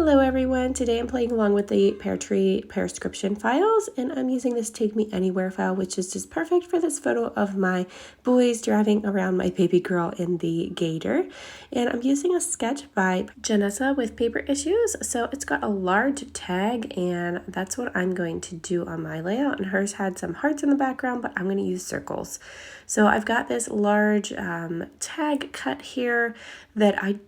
Hello everyone, today I'm playing along with the Peartree Prescription Files, and I'm using this Take Me Anywhere file, which is just perfect for this photo of my boys driving around my baby girl in the gator. And I'm using a sketch by Janessa with Paper Issues, so it's got a large tag, and that's what I'm going to do on my layout. And hers had some hearts in the background, but I'm going to use circles. So I've got this large tag cut here that I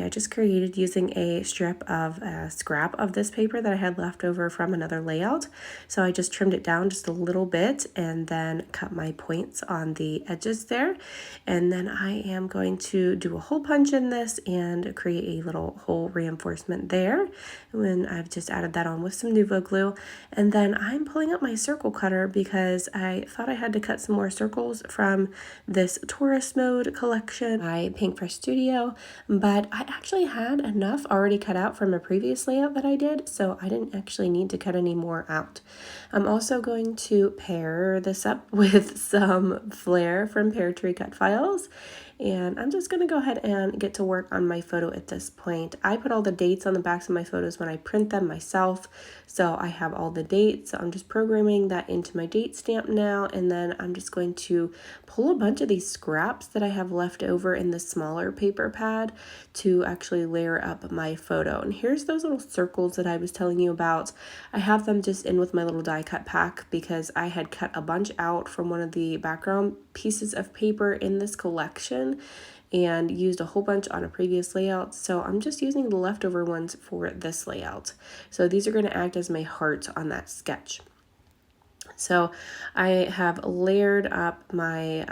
just created using a strip of scrap of this paper that I had left over from another layout. So I just trimmed it down just a little bit and then cut my points on the edges there. And then I am going to do a hole punch in this and create a little hole reinforcement there. And I've just added that on with some Nuvo glue. And then I'm pulling up my circle cutter because I thought I had to cut some more circles from this Tourist Mode collection by Pink Fresh Studio, but I actually had enough already cut out from a previous layout that I did, so I didn't actually need to cut any more out. I'm also going to pair this up with some flair from Peartree Cutfiles, and I'm just going to go ahead and get to work on my photo at this point. I put all the dates on the backs of my photos when I print them myself, so I have all the dates. So I'm just programming that into my date stamp now, and then I'm just going to pull a bunch of these scraps that I have left over in the smaller paper pad to actually layer up my photo. And here's those little circles that I was telling you about. I have them just in with my little die cut pack because I had cut a bunch out from one of the background pieces of paper in this collection and used a whole bunch on a previous layout, so I'm just using the leftover ones for this layout. So these are going to act as my hearts on that sketch. So I have layered up my,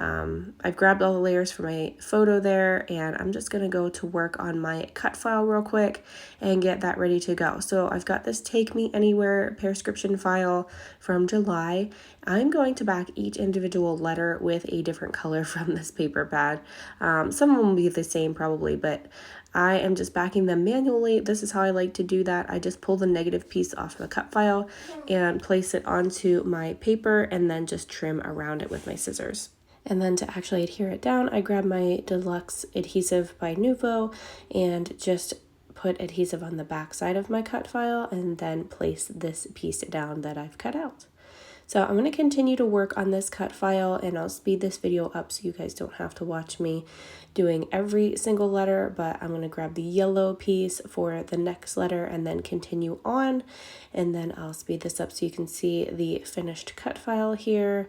I've grabbed all the layers for my photo there, and I'm just going to go to work on my cut file real quick and get that ready to go. So I've got this Take Me Anywhere prescription file from July. I'm going to back each individual letter with a different color from this paper pad. Some of them will be the same probably, but I am just backing them manually. This is how I like to do that. I just pull the negative piece off the cut file and place it onto my paper and then just trim around it with my scissors. And then to actually adhere it down, I grab my deluxe adhesive by Nuvo and just put adhesive on the back side of my cut file and then place this piece down that I've cut out. So I'm going to continue to work on this cut file, and I'll speed this video up so you guys don't have to watch me doing every single letter, but I'm going to grab the yellow piece for the next letter and then continue on, and then I'll speed this up so you can see the finished cut file here.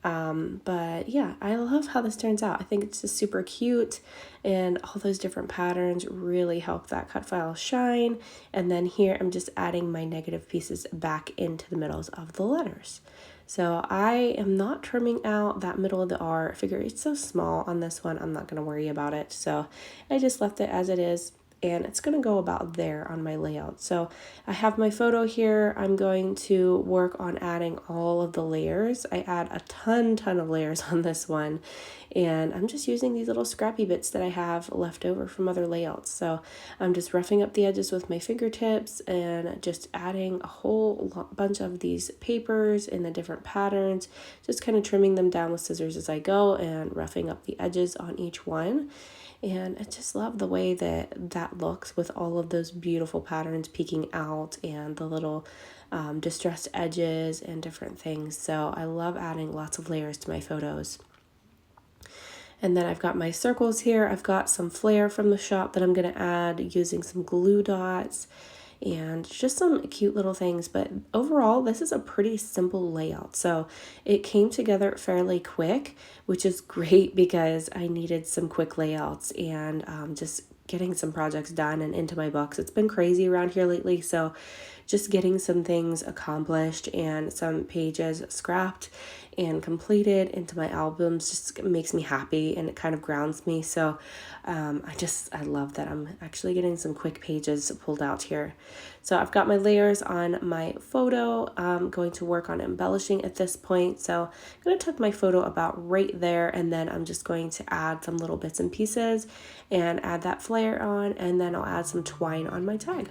But yeah, I love how this turns out. I think it's just super cute, and all those different patterns really help that cut file shine. And then here I'm just adding my negative pieces back into the middles of the letters. So I am not trimming out that middle of the R. I figure it's so small on this one, I'm not going to worry about it. So I just left it as it is, and it's going to go about there on my layout. So I have my photo here. I'm going to work on adding all of the layers. I add a ton of layers on this one, and I'm just using these little scrappy bits that I have left over from other layouts. So I'm just roughing up the edges with my fingertips and just adding a whole bunch of these papers in the different patterns, just kind of trimming them down with scissors as I go and roughing up the edges on each one. And I just love the way that looks with all of those beautiful patterns peeking out and the little distressed edges and different things. So I love adding lots of layers to my photos. And then I've got my circles here. I've got some flair from the shop that I'm going to add using some glue dots and just some cute little things. But overall, this is a pretty simple layout. So it came together fairly quick, which is great because I needed some quick layouts and just getting some projects done and into my books. It's been crazy around here lately, so just getting some things accomplished and some pages scrapped and completed into my albums just makes me happy, and it kind of grounds me. So I love that I'm actually getting some quick pages pulled out here. So I've got my layers on my photo. I'm going to work on embellishing at this point. So I'm going to tuck my photo about right there, and then I'm just going to add some little bits and pieces and add that flair on, and then I'll add some twine on my tag.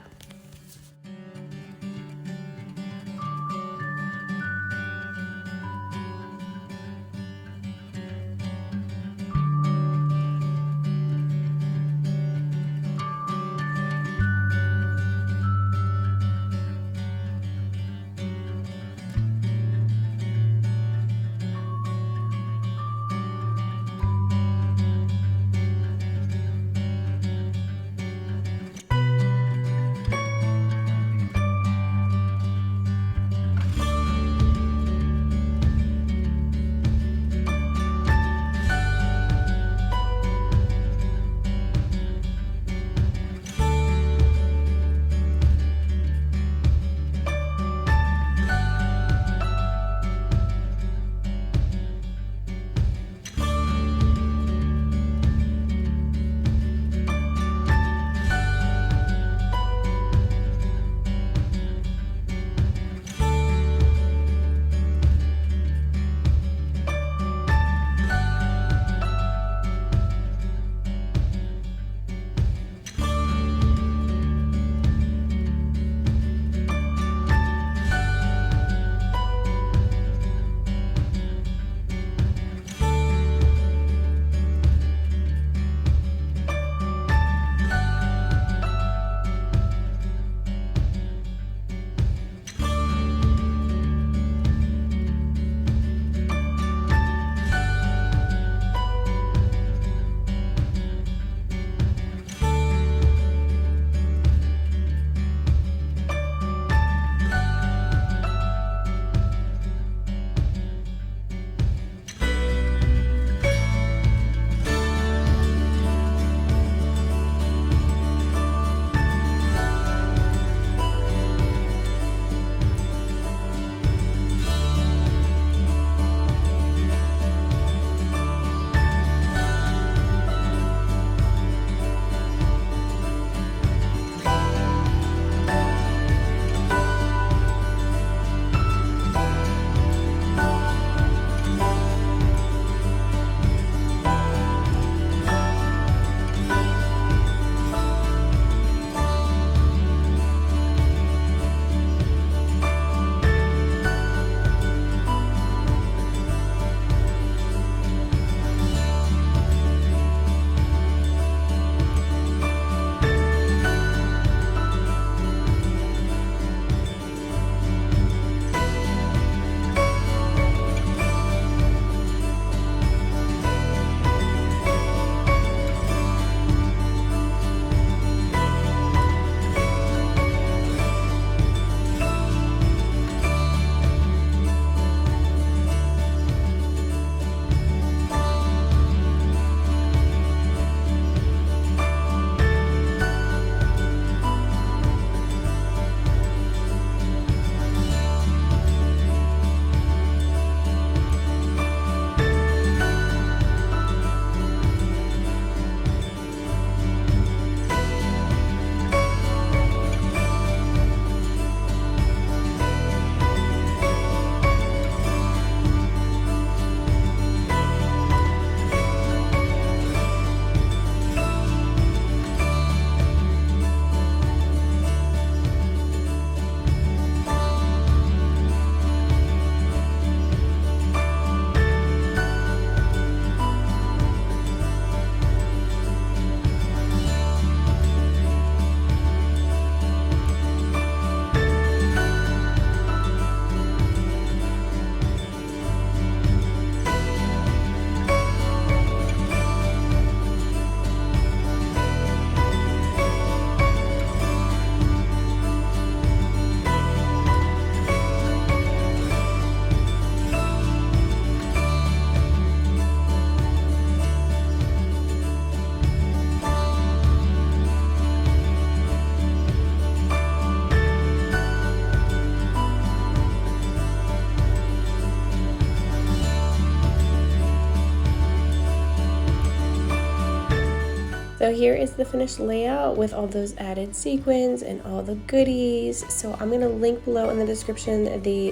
So here is the finished layout with all those added sequins and all the goodies. So I'm going to link below in the description the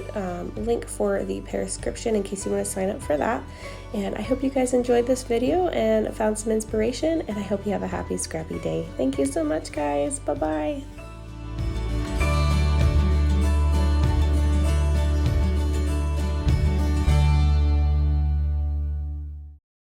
link for the Peartscription in case you want to sign up for that. And I hope you guys enjoyed this video and found some inspiration, and I hope you have a happy scrappy day. Thank you so much, guys. Bye-bye.